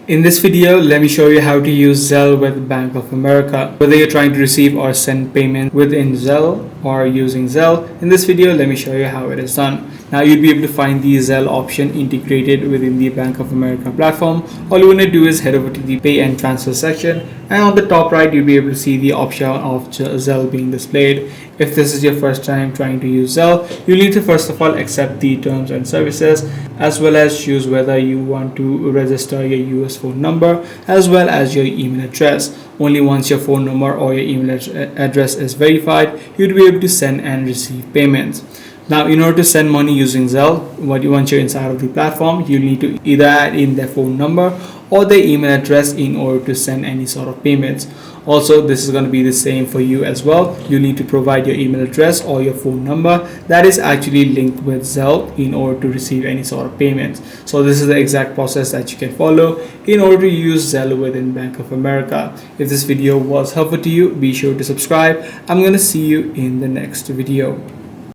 In this video, let me show you how to use Zelle with Bank of America. Whether you're trying to receive or send payment within Zelle or using Zelle, in this video, let me show you how it is done. Now you'll be able to find the Zelle option integrated within the Bank of America platform. All you want to do is head over to the Pay and Transfer section, and on the top right, you'll be able to see the option of Zelle being displayed. If this is your first time trying to use Zelle, you need to first of all accept the terms and services, as well as choose whether you want to register your US phone number as well as your email address. Only once your phone number or your email address is verified, you'll be able to send and receive payments. Now, in order to send money using Zelle, once you're inside of the platform, you need to either add in their phone number or their email address in order to send any sort of payments. Also, this is going to be the same for you as well. You need to provide your email address or your phone number that is actually linked with Zelle in order to receive any sort of payments. So this is the exact process that you can follow in order to use Zelle within Bank of America. If this video was helpful to you, be sure to subscribe. I'm going to see you in the next video.